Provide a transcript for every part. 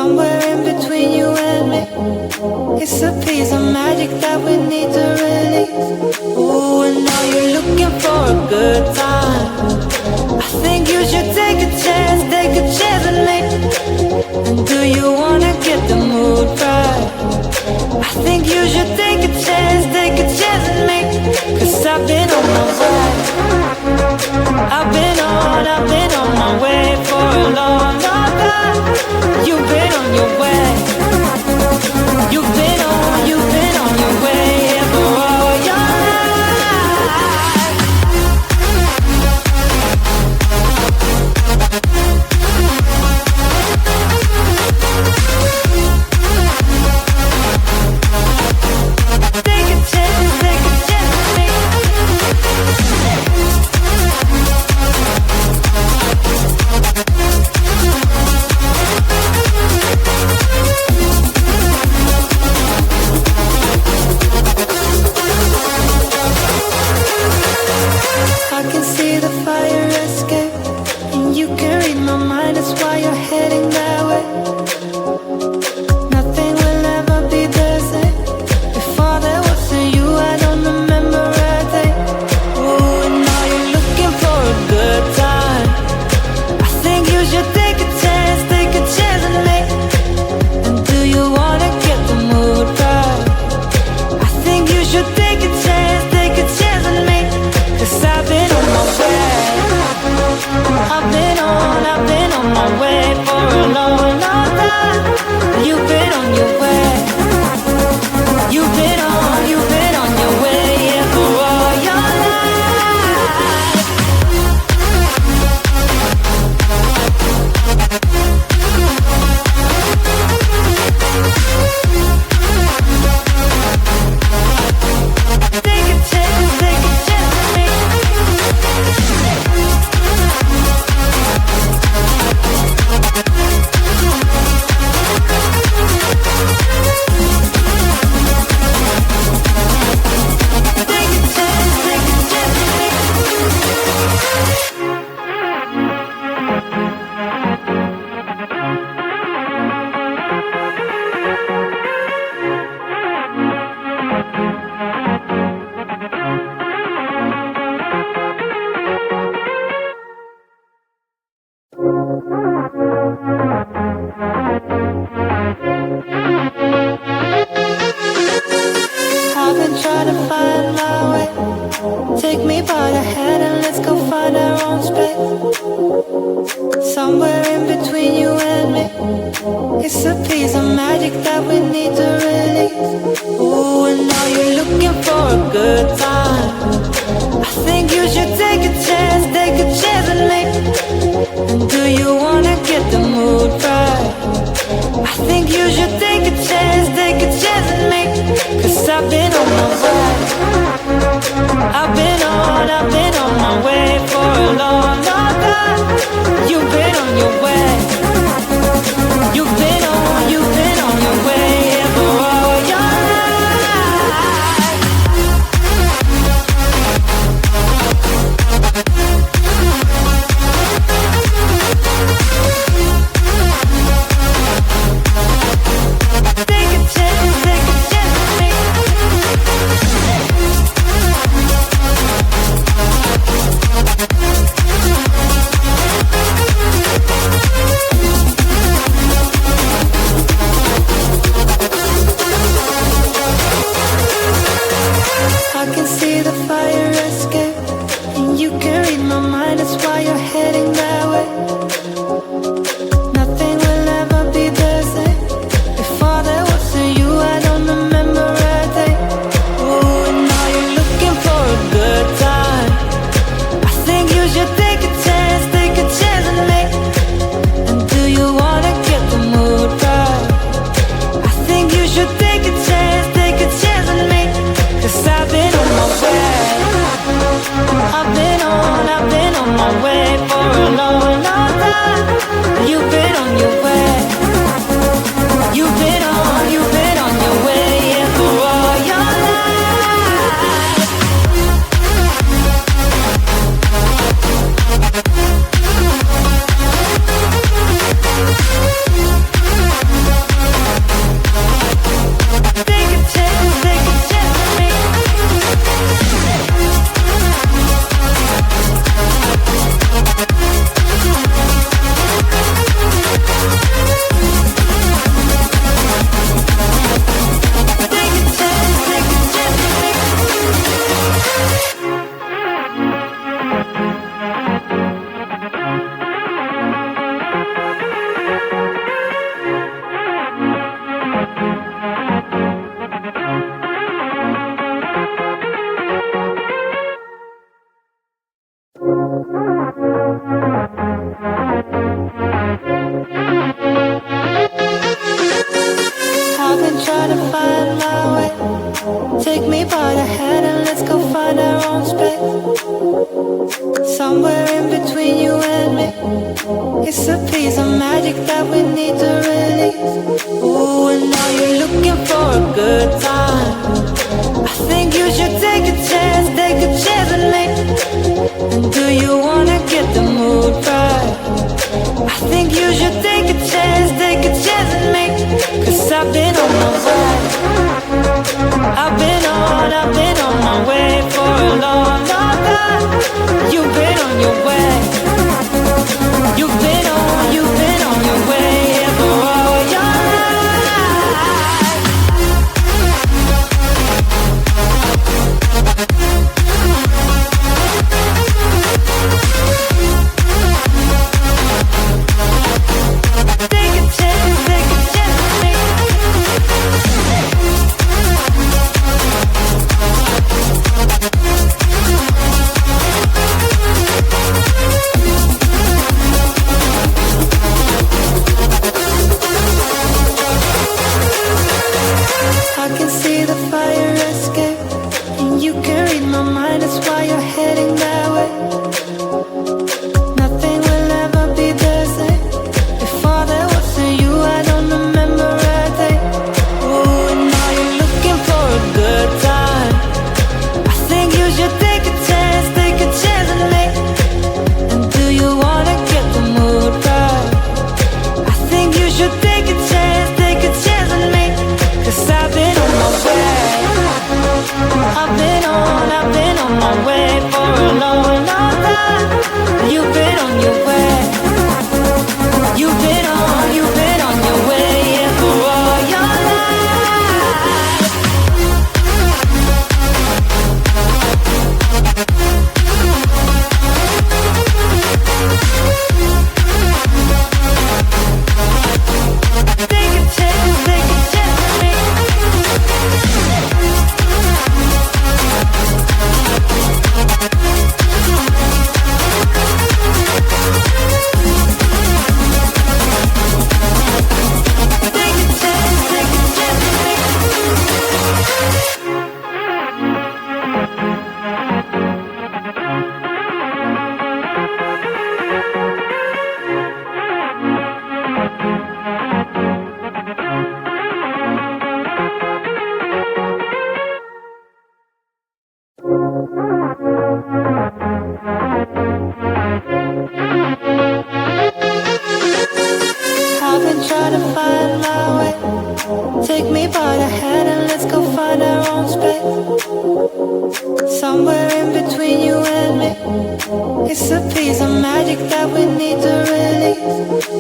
Somewhere in between you and me, it's a piece of magic that we need to release. Ooh, and now you're looking for a good time. I think you should take a chance with me. And do you wanna get the mood right? I think you should take a chance with me. 'Cause I've been on my way. I've been on my way for a long, long time. You've been on your way. You've been on your way for all your life. Take a chance with me. I can see the fire escape, and you can read my mind, that's why you're heading that way. Nothing will ever be the same. Before there was a you, I don't remember a thing. Ooh, and now you're looking for a good time. I think you should take a chance with me. And do you wanna get the mood right? I think you should take a chance with me. 'Cause I've been on my way. I've been on my way for a long, long time. You've been on your way. You've been on your way, yeah, for all your life. Take a chance with me. I've been trying to find my way. Take me by the hand and let's go find our own space. Somewhere in between you and me, it's a piece of magic that we need to release. Ooh, and now you're looking for a good time. I think you should take a chance with me. And do you wanna get the mood right? I think you should take a chance with me. 'Cause I've been on my way. I've been on my way for a long, long time. You've been on your way. You've been on your way, yeah, for all your life. me by the hand and let's go find our own space. Somewhere in between you and me, it's a piece of magic that we need to release. Ooh, and now you're looking for a good time. I think you should take a chance with me. And do you wanna get the mood right? I think you should take a chance with me. 'Cause I've been on my way. I've been on my way for a long, long time. You've been on your way. You've been on your way, yeah, for all your life. Take a chance with me. I can see the fire escape, and you can read my mind, that's why you're heading that way. Nothing will ever be the same. Before there was a you, I don't remember a day. Ooh, and now you're looking for a good time. I think you should take a chance with me. And do you wanna get the mood right? I think you should take a chance with me. 'Cause I've been on my way. I've been on my way for a long, long time. You've been on your way. You've been on your way, yeah, for all your life. Take a chance with me. Take a chance with I've been trying to find my way. Take me by the hand and let's go find our own space. Somewhere in between you and me, it's a piece of magic that we need to release.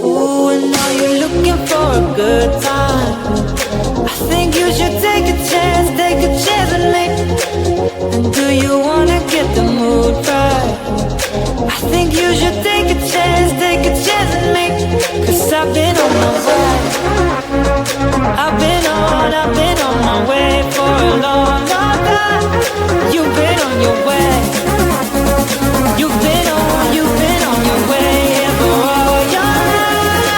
Ooh, and now you're looking for a good time. I think you should take a chance with me. And do you wanna get the mood right? I think you should take a chance with me. 'Cause I've been on my way. I've been on my way for a long, long time. You've been on your way. You've been on your way, yeah, for all your life.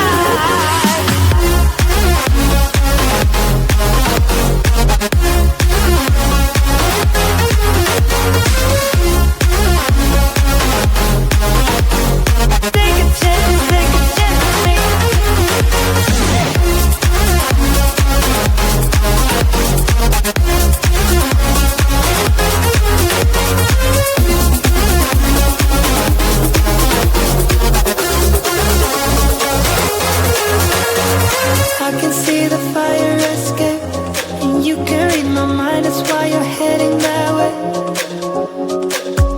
Take a chance with me. I can see the fire escape, and you can read my mind, that's why you're heading that way.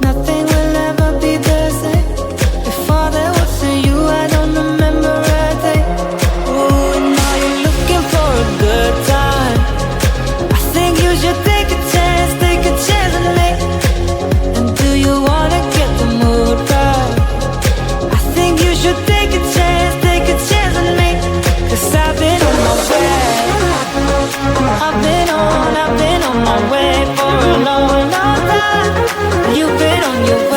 Nothing will ever be the same. Before there was a you, I don't remember a day. Ooh, and now you're looking for a good time. I think you should take a chance with me. And do you wanna get the mood right? I think you should take a chance with me. 'Cause I've been on my way. I've been on my way for a long, long time. You've been on your way.